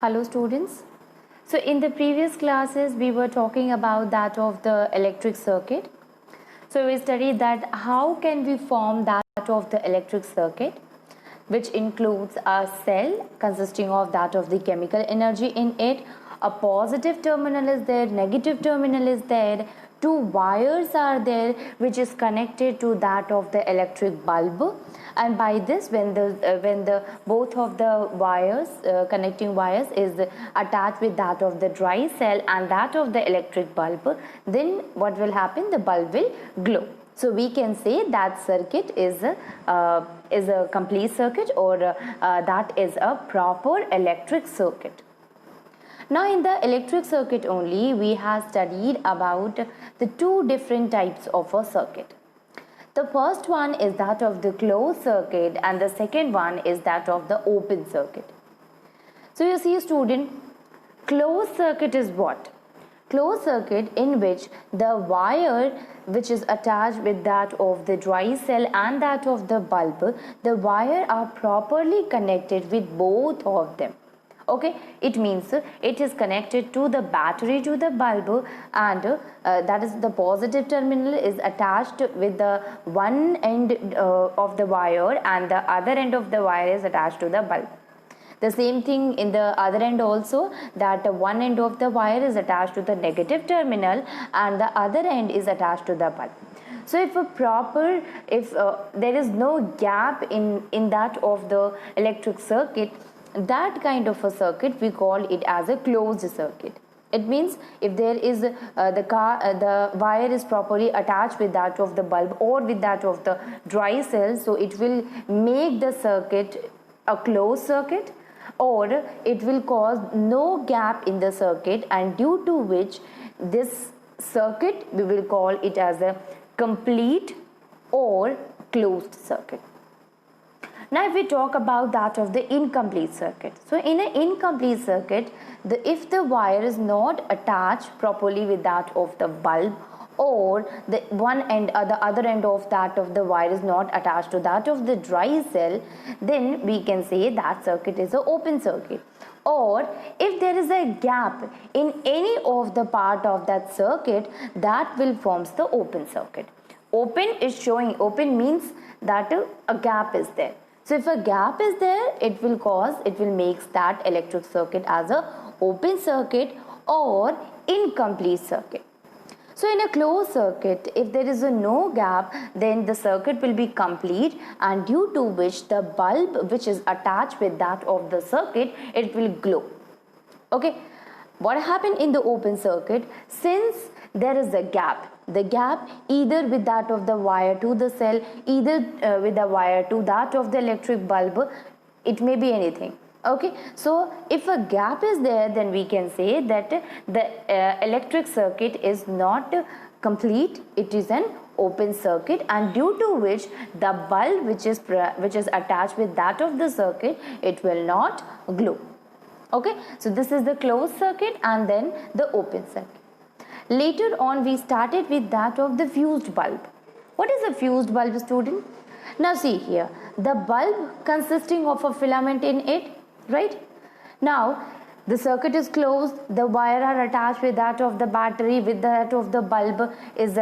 Hello students. So in the previous classes we were talking about that of the electric circuit. So we studied that how can we form that of the electric circuit, which includes a cell consisting of that of the chemical energy in it. A positive terminal is there, negative terminal is there, two wires are there which is connected to that of the electric bulb, and by this when the both of the wires connecting wires is attached with that of the dry cell and that of the electric bulb, then what will happen, the bulb will glow. So we can say that circuit is a complete circuit, or that is a proper electric circuit. Now in the electric circuit only we have studied about the two different types of a circuit. The first one is that of the closed circuit and the second one is that of the open circuit. So you see student, closed circuit is what? Closed circuit in which the wire which is attached with that of the dry cell and that of the bulb, the wire are properly connected with both of them. Okay, it means it is connected to the battery to the bulb, and that is the positive terminal is attached with the one end of the wire and the other end of the wire is attached to the bulb. The same thing in the other end also, that one end of the wire is attached to the negative terminal and the other end is attached to the bulb. So if there is no gap in that of the electric circuit, that kind of a circuit we call it as a closed circuit. It means if there is the wire is properly attached with that of the bulb or with that of the dry cell, so it will make the circuit a closed circuit, or it will cause no gap in the circuit, and due to which this circuit we will call it as a complete or closed circuit. Now if we talk about that of the incomplete circuit, so in an incomplete circuit, if the wire is not attached properly with that of the bulb, or the one end or the other end of that of the wire is not attached to that of the dry cell, then we can say that circuit is an open circuit. Or if there is a gap in any of the part of that circuit, that will forms the open circuit. Open means that a gap is there. So if a gap is there, it will make that electric circuit as a open circuit or incomplete circuit. So in a closed circuit, if there is no gap, then the circuit will be complete, and due to which the bulb which is attached with that of the circuit, it will glow. Okay, what happened in the open circuit, since there is a gap, the gap either with that of the wire to the cell, either with the wire to that of the electric bulb, it may be anything. Okay, so if a gap is there, then we can say that the electric circuit is not complete, it is an open circuit, and due to which the bulb which is attached with that of the circuit, it will not glow. Okay, so this is the closed circuit and then the open circuit. Later on we started with that of the fused bulb. What is a fused bulb, student? Now see here, the bulb consisting of a filament in it, right? Now the circuit is closed, the wire are attached with that of the battery with that of the bulb is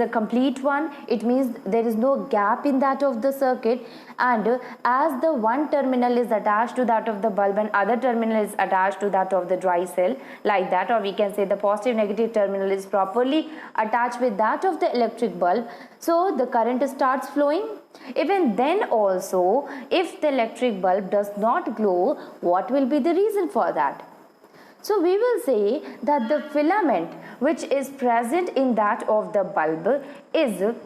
a complete one. It means there is no gap in that of the circuit, and as the one terminal is attached to that of the bulb and other terminal is attached to that of the dry cell, like that, or we can say the positive negative terminal is properly attached with that of the electric bulb, so the current starts flowing. Even then also, if the electric bulb does not glow, what will be the reason for that? So we will say that the filament which is present in that of the bulb is,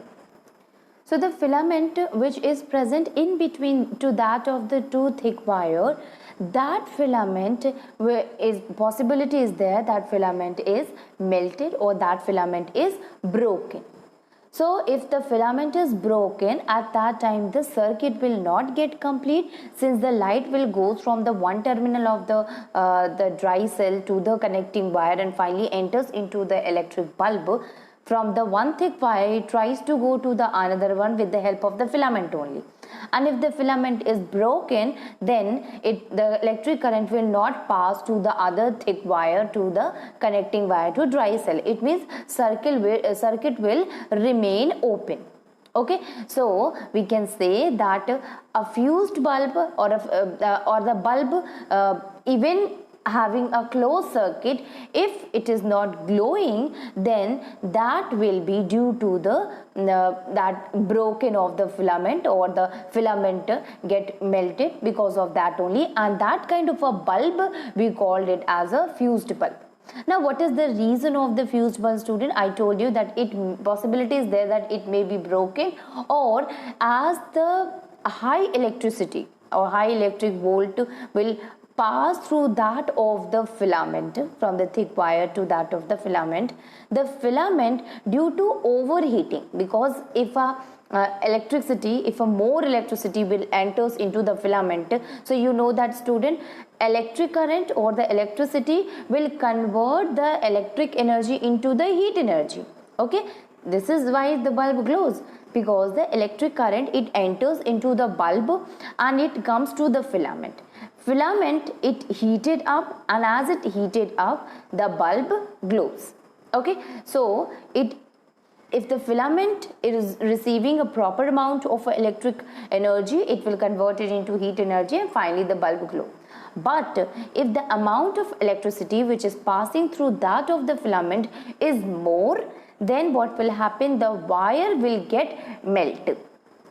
so the filament which is present in between to that of the two thick wire, that filament possibility is there that filament is melted or that filament is broken. So if the filament is broken, at that time the circuit will not get complete, since the light will go from the one terminal of the dry cell to the connecting wire and finally enters into the electric bulb. from the one thick wire, it tries to go to the another one with the help of the filament only. And if the filament is broken, then the electric current will not pass to the other thick wire, to the connecting wire, to dry cell. It means circuit will remain open. Okay, so we can say that a fused bulb or the bulb even having a closed circuit, if it is not glowing, then that will be due to the that broken of the filament, or the filament get melted because of that only, and that kind of a bulb we called it as a fused bulb. Now, what is the reason of the fused bulb, student? I told you that possibility is there that it may be broken, or as the high electricity or high electric volt will pass through that of the filament, from the thick wire to that of the filament, due to overheating, because if a more electricity will enters into the filament, so you know that, student, electric current or the electricity will convert the electric energy into the heat energy. Okay, this is why the bulb glows, because the electric current, it enters into the bulb and it comes to the filament. It heated up, and as it heated up, the bulb glows. Okay, so if the filament is receiving a proper amount of electric energy, it will convert it into heat energy, and finally the bulb glows. But if the amount of electricity which is passing through that of the filament is more, then what will happen? The wire will get melted,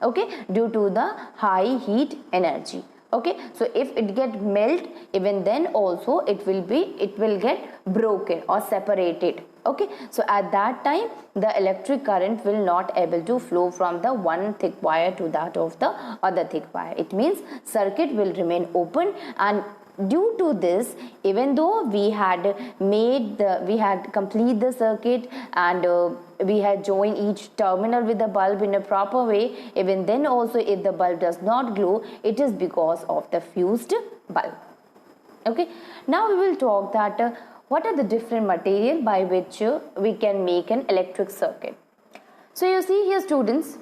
okay, due to the high heat energy. Okay, so if it get melt, even then also it will get broken or separated. Okay, so at that time the electric current will not able to flow from the one thick wire to that of the other thick wire. It means circuit will remain open, and due to this, even though we had complete the circuit, and we had joined each terminal with the bulb in a proper way, even then also if the bulb does not glow, it is because of the fused bulb. Okay, now we will talk that what are the different material by which we can make an electric circuit. So you see here, students,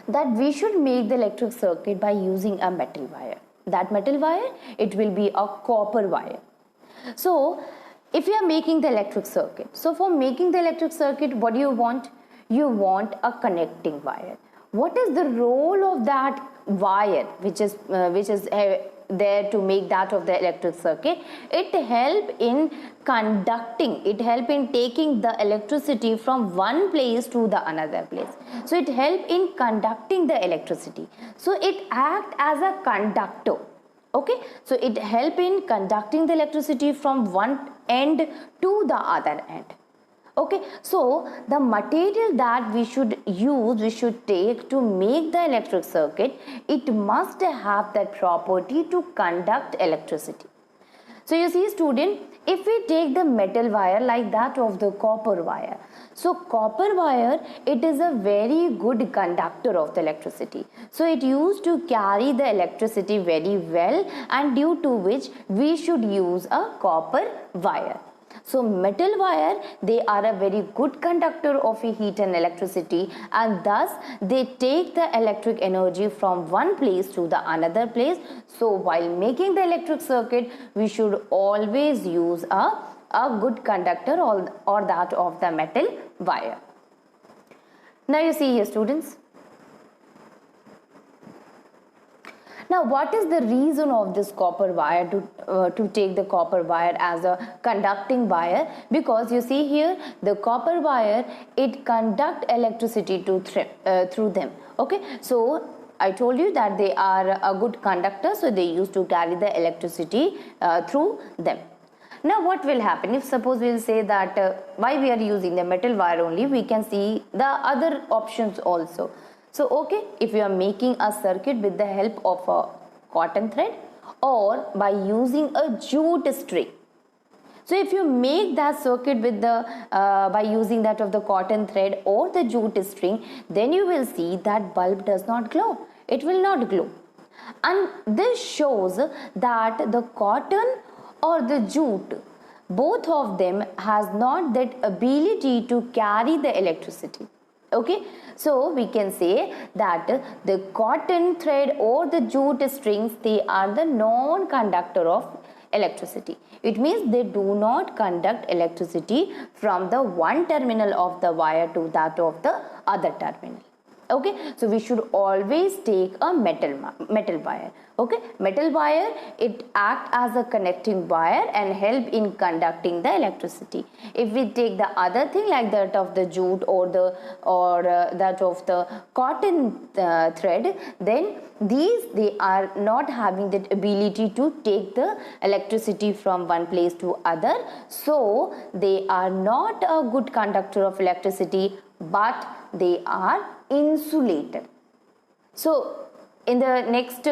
that we should make the electric circuit by using a metal wire. That metal wire, it will be a copper wire. So if you are making the electric circuit, so for making the electric circuit, what do you want? You want a connecting wire. What is the role of that wire which is there to make that of the electric circuit? It help in conducting, it help in taking the electricity from one place to the another place. So it help in conducting the electricity. So it act as a conductor. Okay, so it help in conducting the electricity from one end to the other end. Okay, so the material that we should take to make the electric circuit, it must have that property to conduct electricity. So you see, student, if we take the metal wire like that of the copper wire, so copper wire, it is a very good conductor of the electricity. So it used to carry the electricity very well, and due to which we should use a copper wire. So metal wire, they are a very good conductor of heat and electricity, and thus they take the electric energy from one place to the another place. So while making the electric circuit, we should always use a good conductor or that of the metal wire. Now you see here, students. Now, what is the reason of this copper wire to take the copper wire as a conducting wire? Because you see here, the copper wire, it conduct electricity through them. Okay, so I told you that they are a good conductor, so they used to carry the electricity through them. Now what will happen if suppose we will say that why we are using the metal wire only, we can see the other options also. So okay, if you are making a circuit with the help of a cotton thread or by using a jute string. So if you make that circuit with by using that of the cotton thread or the jute string, then you will see that bulb does not glow. It will not glow. And this shows that the cotton or the jute both of them has not that ability to carry the electricity. Okay, so we can say that the cotton thread or the jute strings, they are the non-conductor of electricity. It means they do not conduct electricity from the one terminal of the wire to that of the other terminal. Okay, so we should always take a metal wire. Okay, metal wire, it act as a connecting wire and help in conducting the electricity. If we take the other thing like that of the jute or that of the cotton thread, then they are not having that ability to take the electricity from one place to other, so they are not a good conductor of electricity, but they are insulated. So in the next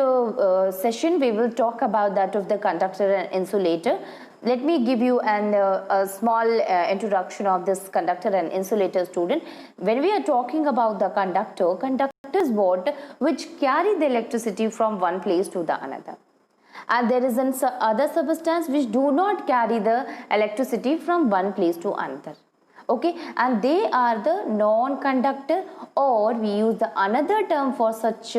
session we will talk about that of the conductor and insulator. Let me give you a small introduction of this conductor and insulator, student. When we are talking about the conductor is what which carry the electricity from one place to the another, and there is an other substance which do not carry the electricity from one place to another. Okay, and they are the non-conductor, or we use the another term for such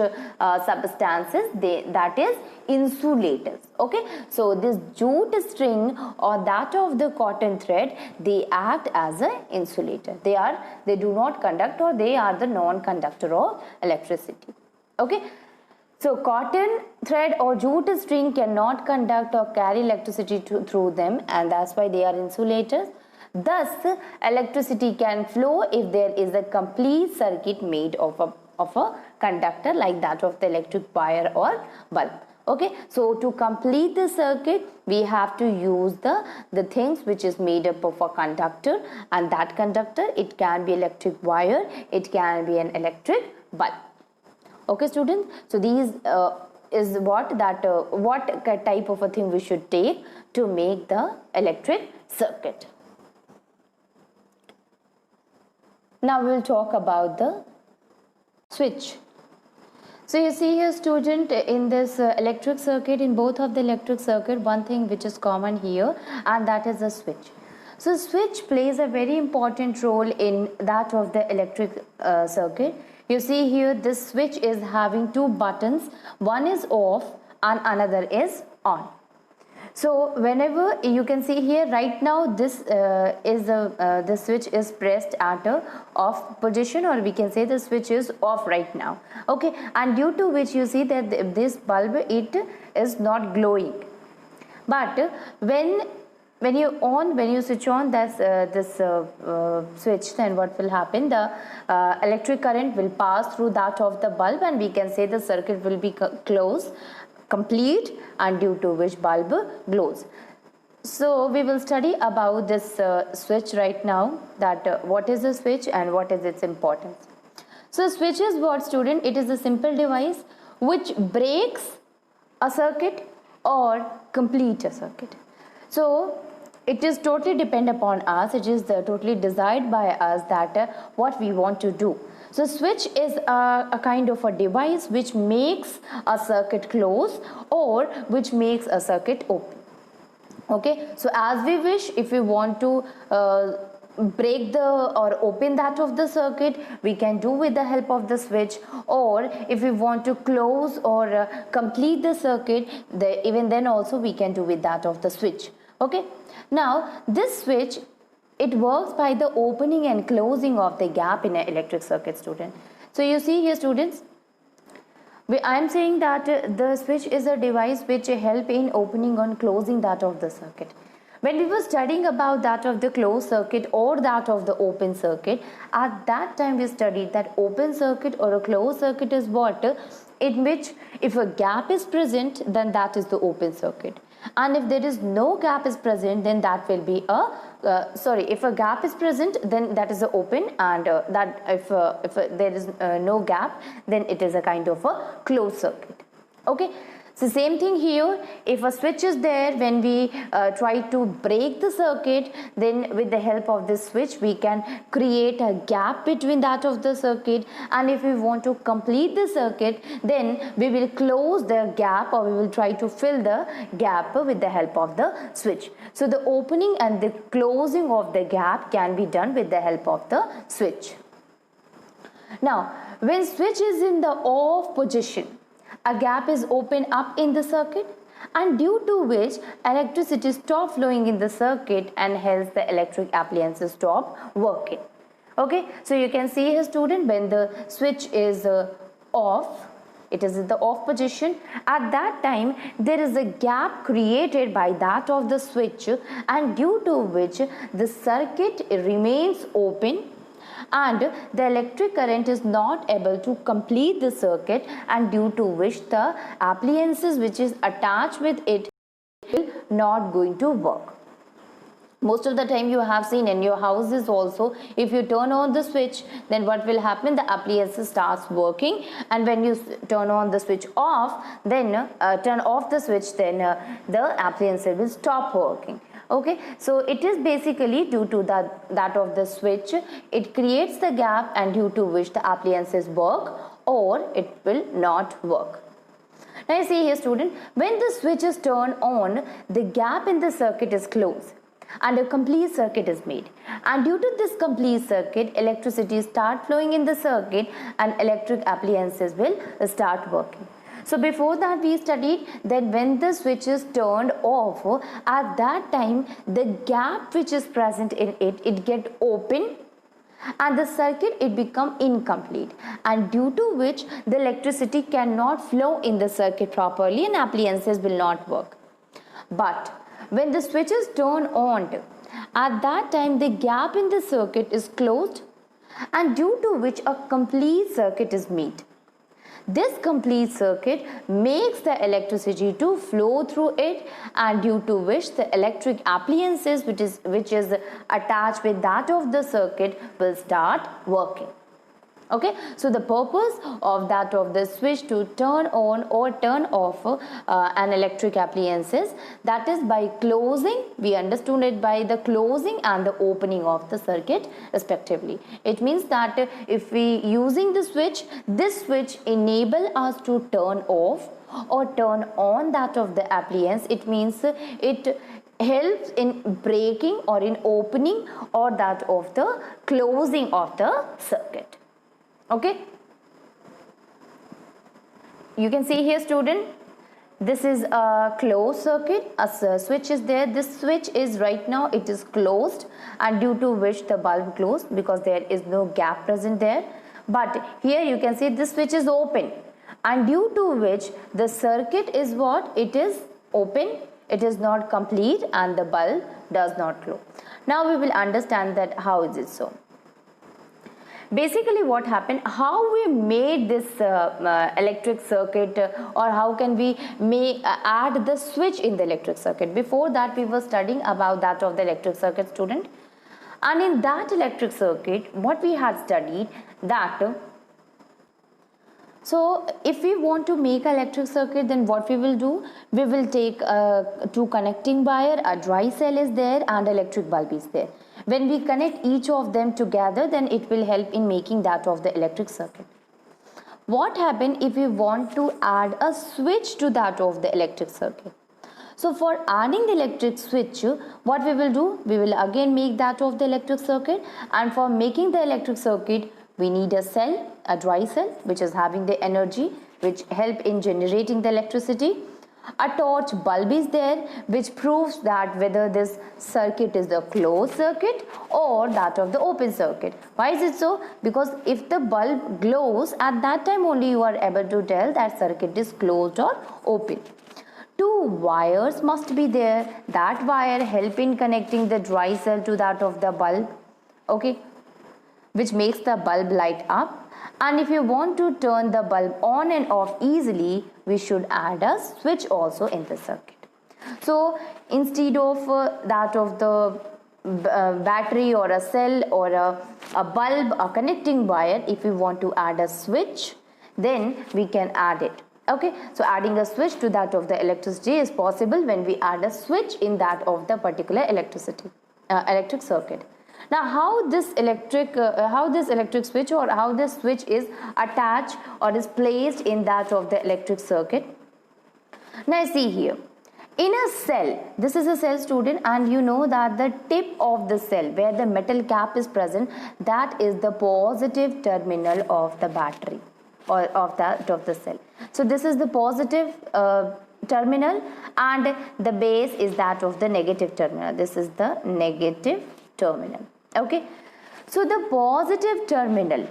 substances, that is insulators. Okay, so this jute string or that of the cotton thread, they act as an insulator. They do not conduct, or they are the non-conductor of electricity. Okay, so cotton thread or jute string cannot conduct or carry electricity through them, and that's why they are insulators. Thus, electricity can flow if there is a complete circuit made of a conductor like that of the electric wire or bulb. Okay, so to complete the circuit, we have to use the things which is made up of a conductor, and that conductor, it can be electric wire, it can be an electric bulb. Okay, students, so these is what type of a thing we should take to make the electric circuit. Now we will talk about the switch. So you see here, student, in this electric circuit, in both of the electric circuit, one thing which is common here, and that is the switch. So switch plays a very important role in that of the electric circuit. You see here, this switch is having two buttons. One is off and another is on. So whenever you can see here, right now this the switch is pressed at a off position, or we can say the switch is off right now. Okay, and due to which you see that this bulb, it is not glowing. But when you switch on this switch, then what will happen? The electric current will pass through that of the bulb, and we can say the circuit will be complete, and due to which bulb glows. So we will study about this switch right now, that what is a switch and what is its importance. So switch is what, student? It is a simple device which breaks a circuit or complete a circuit. So it is totally depend upon us. It is totally decided by us that what we want to do. So switch is a kind of a device which makes a circuit close or which makes a circuit open. Okay, so as we wish, if we want to break or open that of the circuit, we can do with the help of the switch, or if we want to close or complete the circuit, even then also we can do with that of the switch. Okay, now this switch, it works by the opening and closing of the gap in an electric circuit, student. So you see here, students, I am saying that the switch is a device which help in opening and closing that of the circuit. When we were studying about that of the closed circuit or that of the open circuit, at that time we studied that open circuit or a closed circuit is what? In which if a gap is present, then that is the open circuit. And if there is no gap is present, then that will be if a gap is present, then that is a open, and that if there is no gap, then it is a kind of a closed circuit. Okay, So same thing here, if a switch is there, when we try to break the circuit, then with the help of this switch we can create a gap between that of the circuit, and if we want to complete the circuit, then we will close the gap, or we will try to fill the gap with the help of the switch. So the opening and the closing of the gap can be done with the help of the switch. Now, when switch is in the off position, a gap is opened up in the circuit, and due to which electricity stop flowing in the circuit, and hence the electric appliances stop working. Okay, so you can see here, student, when the switch is off, it is in the off position, at that time there is a gap created by that of the switch, and due to which the circuit remains open, and the electric current is not able to complete the circuit, and due to which the appliances which is attached with it will not going to work. Most of the time you have seen in your houses also, if you turn on the switch, then what will happen, the appliances starts working, and when you turn on the switch off, then turn off the switch, then the appliances will stop working. Okay, so it is basically due to that of the switch, it creates the gap, and due to which the appliances work or it will not work. Now you see here, student, when the switch is turned on, the gap in the circuit is closed and a complete circuit is made, and due to this complete circuit, electricity start flowing in the circuit, and electric appliances will start working. So before that we studied that when the switch is turned off, at that time the gap which is present in it get open, and the circuit it become incomplete, and due to which the electricity cannot flow in the circuit properly, and appliances will not work. But when the switch is turned on, at that time the gap in the circuit is closed, and due to which a complete circuit is made. This complete circuit makes the electricity to flow through it, and due to which the electric appliances which is attached with that of the circuit will start working. Okay, so the purpose of that of the switch to turn on or turn off an electric appliances, that is by closing, we understood it by the closing and the opening of the circuit respectively. It means that if we using the switch, this switch enable us to turn off or turn on that of the appliance. It means it helps in breaking or in opening or that of the closing of the circuit. Okay, you can see here, student, this is a closed circuit, a switch is there, this switch is right now it is closed, and due to which the bulb closed because there is no gap present there. But here you can see this switch is open, and due to which the circuit is what, it is open, it is not complete, and the bulb does not glow. Now we will understand that how is it so. Basically what happened, how we made this electric circuit, or how can we add the switch in the electric circuit. Before that we were studying about that of the electric circuit, student, and in that electric circuit what we had studied that so if we want to make an electric circuit, then what we will do, we will take two connecting wire, a dry cell is there and electric bulb is there. When we connect each of them together, then it will help in making that of the electric circuit. What happens if we want to add a switch to that of the electric circuit? So for adding the electric switch, what we will do, we will again make that of the electric circuit, and for making the electric circuit we need a cell, a dry cell which is having the energy which help in generating the electricity. A torch bulb is there which proves that whether this circuit is the closed circuit or that of the open circuit. Why is it so? Because if the bulb glows, at that time only you are able to tell that circuit is closed or open. Two wires must be there. That wire help in connecting the dry cell to that of the bulb, okay, which makes the bulb light up. And if you want to turn the bulb on and off easily, we should add a switch also in the circuit. So instead of that of the battery or a cell or a bulb, a connecting wire, if we want to add a switch, then we can add it. Okay, so adding a switch to that of the electricity is possible when we add a switch in that of the particular electric circuit. Now, how this electric switch, or how this switch is attached or is placed in that of the electric circuit? Now, see here, in a cell, this is a cell, student, and you know that the tip of the cell where the metal cap is present, that is the positive terminal of the battery or of the cell. So this is the positive terminal, and the base is that of the negative terminal. This is the negative terminal. Okay, so the positive terminal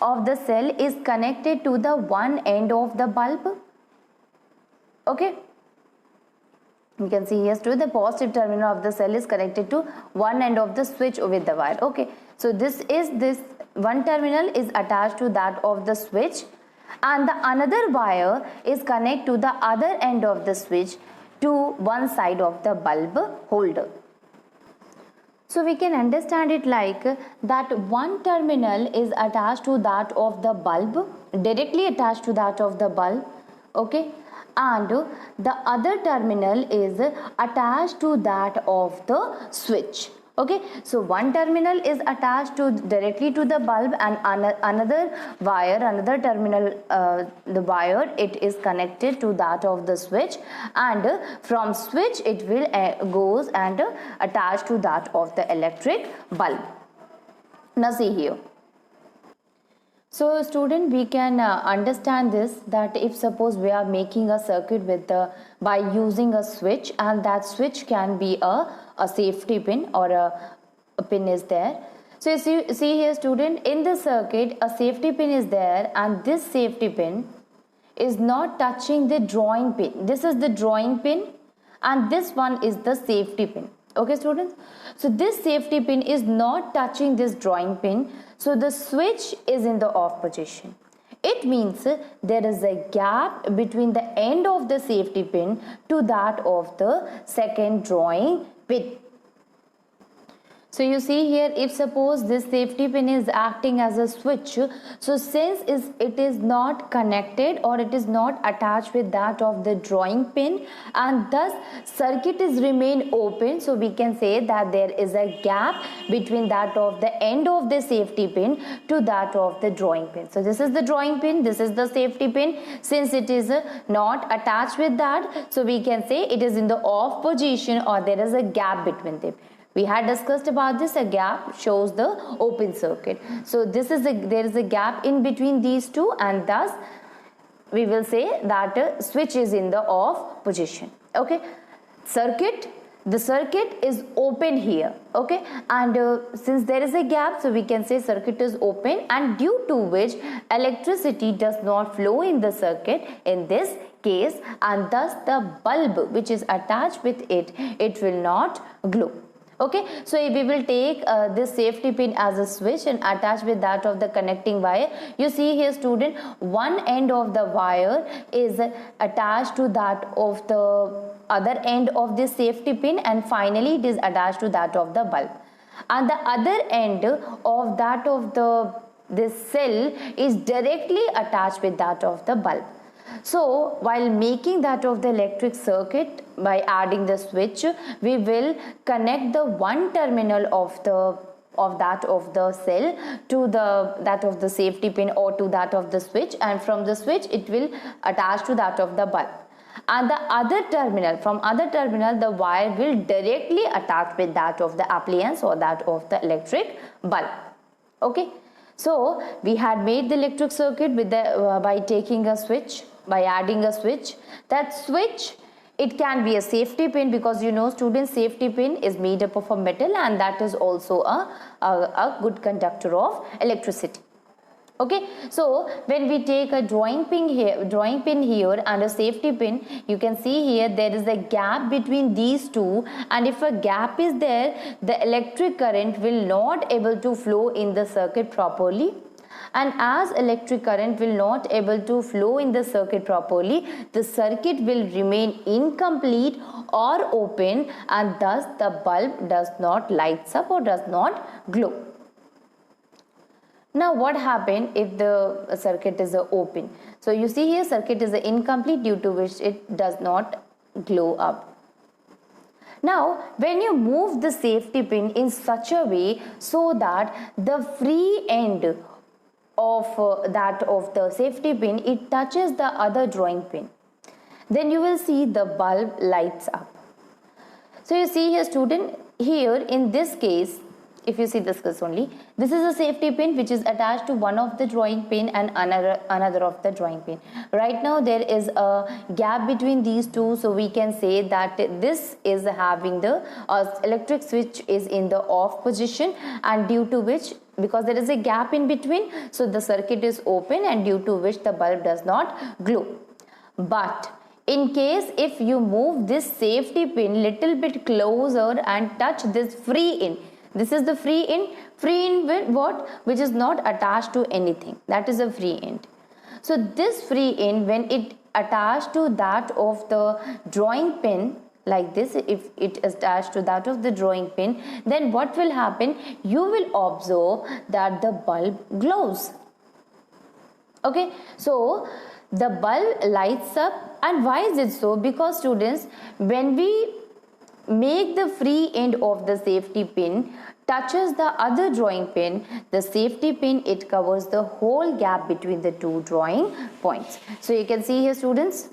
of the cell is connected to the one end of the bulb. Okay, you can see here too, the positive terminal of the cell is connected to one end of the switch with the wire. Okay, so this one terminal is attached to that of the switch, and the another wire is connected to the other end of the switch to one side of the bulb holder. So we can understand it like that one terminal is attached to that of the bulb, directly attached to that of the bulb. Okay, and the other terminal is attached to that of the switch. Okay, so one terminal is attached to directly to the bulb, and another terminal, the wire, it is connected to that of the switch, and from switch it will goes and attached to that of the electric bulb. Now see here. So student, we can understand this, that if suppose we are making a circuit with by using a switch, and that switch can be a safety pin, or a pin is there. So you see here, student, in the circuit a safety pin is there, and this safety pin is not touching the drawing pin. This is the drawing pin, and this one is the safety pin. Okay, students, so this safety pin is not touching this drawing pin, so the switch is in the off position. It means there is a gap between the end of the safety pin to that of the second drawing pin. So you see here, if suppose this safety pin is acting as a switch, so since it is not connected or it is not attached with that of the drawing pin, and thus circuit is remain open, so we can say that there is a gap between that of the end of the safety pin to that of the drawing pin. So this is the drawing pin, this is the safety pin. Since it is not attached with that, so we can say it is in the off position, or there is a gap between them. We had discussed about this, a gap shows the open circuit. So there is a gap in between these two, and thus we will say that switch is in the off position. Okay, the circuit is open here. Okay, and since there is a gap, so we can say circuit is open, and due to which electricity does not flow in the circuit in this case, and thus the bulb which is attached with it will not glow. Okay, so if we will take this safety pin as a switch and attach with that of the connecting wire, you see here, student, one end of the wire is attached to that of the other end of this safety pin, and finally it is attached to that of the bulb, and the other end of that of this cell is directly attached with that of the bulb. So while making that of the electric circuit by adding the switch, we will connect the one terminal of that of the cell to that of the safety pin or to that of the switch, and from the switch it will attach to that of the bulb, and the other terminal, from other terminal the wire will directly attach with that of the appliance or that of the electric bulb. Okay, so we had made the electric circuit with the by taking a switch, by adding a switch. That switch, it can be a safety pin, because you know, students, safety pin is made up of a metal, and that is also a good conductor of electricity. Okay, so when we take a drawing pin here and a safety pin, you can see here there is a gap between these two, and if a gap is there, the electric current will not able to flow in the circuit properly. And as electric current will not able to flow in the circuit properly, the circuit will remain incomplete or open, and thus the bulb does not lights up or does not glow. Now what happened if the circuit is open? So you see here circuit is incomplete, due to which it does not glow up. Now when you move the safety pin in such a way so that the free end of that of the safety pin, it touches the other drawing pin, then you will see the bulb lights up. So you see here student, here in this case, if you see this case only, this is a safety pin which is attached to one of the drawing pin and another of the drawing pin. Right now there is a gap between these two, so we can say that this is having the electric switch is in the off position, and due to which, because there is a gap in between, so the circuit is open, and due to which the bulb does not glow. But in case if you move this safety pin little bit closer and touch this free in, this is the free in with what, which is not attached to anything, that is a free end. So this free in, when it attached to that of the drawing pin like this, if it is attached to that of the drawing pin, then what will happen, you will observe that the bulb glows. Okay, so the bulb lights up. And why is it so? Because students, when we make the free end of the safety pin touches the other drawing pin, the safety pin, it covers the whole gap between the two drawing points. So you can see here students,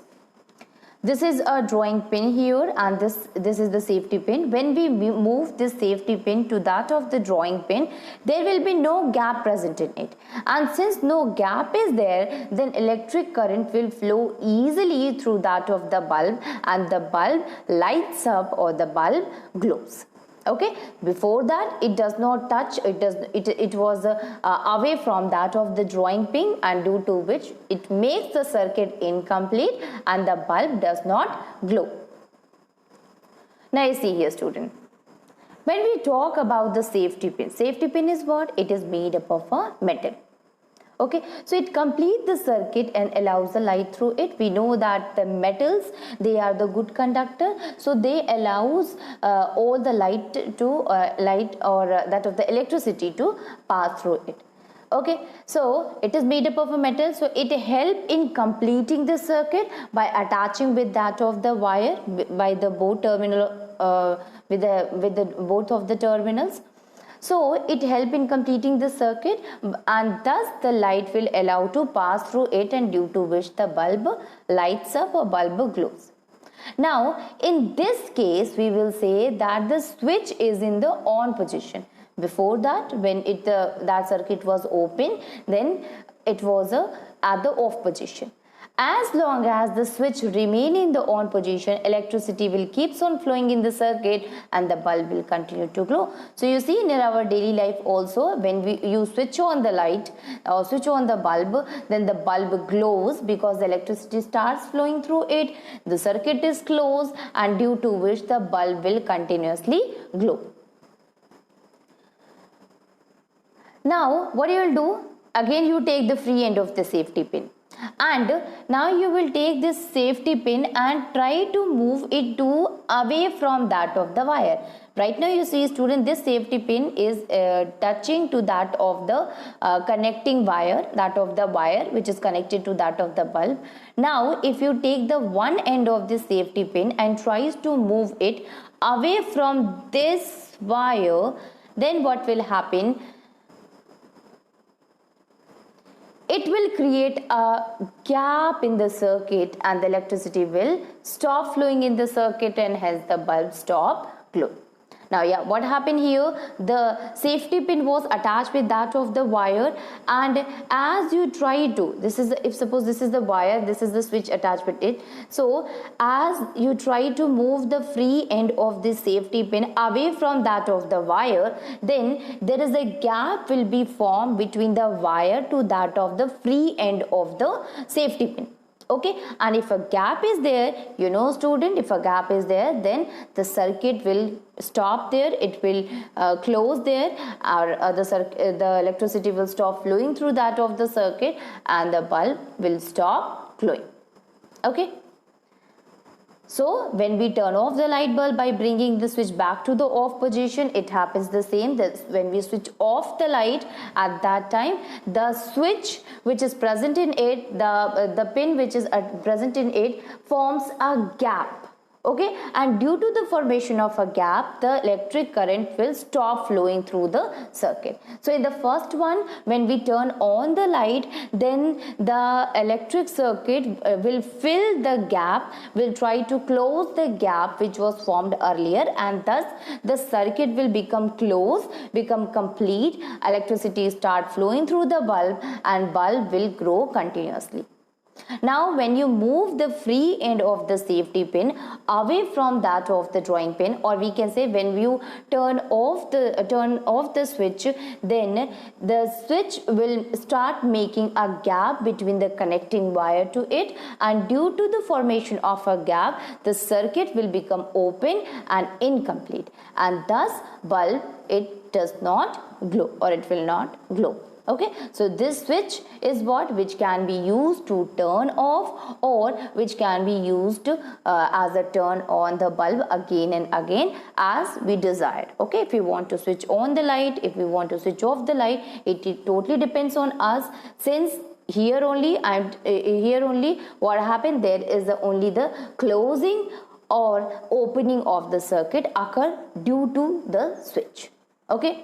this is a drawing pin here, and this is the safety pin. When we move this safety pin to that of the drawing pin, there will be no gap present in it, and since no gap is there, then electric current will flow easily through that of the bulb, and the bulb lights up or the bulb glows. Okay, before that it does not touch, it was away from that of the drawing pin, and due to which it makes the circuit incomplete and the bulb does not glow. Now you see here student, when we talk about the safety pin is what? It is made up of a metal. Okay, so it completes the circuit and allows the light through it. We know that the metals, they are the good conductor, so they allows all the light to that of the electricity to pass through it. Okay, so it is made up of a metal, so it help in completing the circuit by attaching with that of the wire by the both terminal with the both of the terminals. So it help in completing the circuit, and thus the light will allow to pass through it, and due to which the bulb lights up or bulb glows. Now in this case we will say that the switch is in the on position. Before that, when that circuit was open, then it was at the off position. As long as the switch remain in the on position, electricity will keeps on flowing in the circuit and the bulb will continue to glow. So you see in our daily life also, when you switch on the light or switch on the bulb, then the bulb glows because the electricity starts flowing through it, the circuit is closed, and due to which the bulb will continuously glow. Now what you will do, again you take the free end of the safety pin, and now you will take this safety pin and try to move it away from that of the wire. Right now you see student, this safety pin is touching to that of the connecting wire, that of the wire which is connected to that of the bulb. Now if you take the one end of this safety pin and tries to move it away from this wire, then what will happen? It will create a gap in the circuit and the electricity will stop flowing in the circuit, and hence the bulb stop glowing. Now what happened here, the safety pin was attached with that of the wire, and as you try to, if suppose this is the wire, this is the switch attached with it, so as you try to move the free end of this safety pin away from that of the wire, then there is a gap will be formed between the wire to that of the free end of the safety pin. Okay, and if a gap is there, you know student, if a gap is there, then the circuit will stop there, it will close there, or the electricity will stop flowing through that of the circuit and the bulb will stop glowing. Okay, So when we turn off the light bulb by bringing the switch back to the off position, it happens the same. That when we switch off the light, at that time the switch which is present in it, the pin which is present in it forms a gap. Okay, and due to the formation of a gap, the electric current will stop flowing through the circuit. So in the first one, when we turn on the light, then the electric circuit will fill the gap, will try to close the gap which was formed earlier, and thus the circuit will become closed, become complete. Electricity start flowing through the bulb, and bulb will grow continuously. Now when you move the free end of the safety pin away from that of the drawing pin, or we can say when you turn off the switch, then the switch will start making a gap between the connecting wire to it, and due to the formation of a gap, the circuit will become open and incomplete, and thus bulb, it does not glow, or it will not glow. Okay, so this switch is what which can be used to turn off, or which can be used as a turn on the bulb again and again as we desired. Okay, if we want to switch on the light, if we want to switch off the light, it totally depends on us. Since here only what happened, there is only the closing or opening of the circuit occur due to the switch. Okay.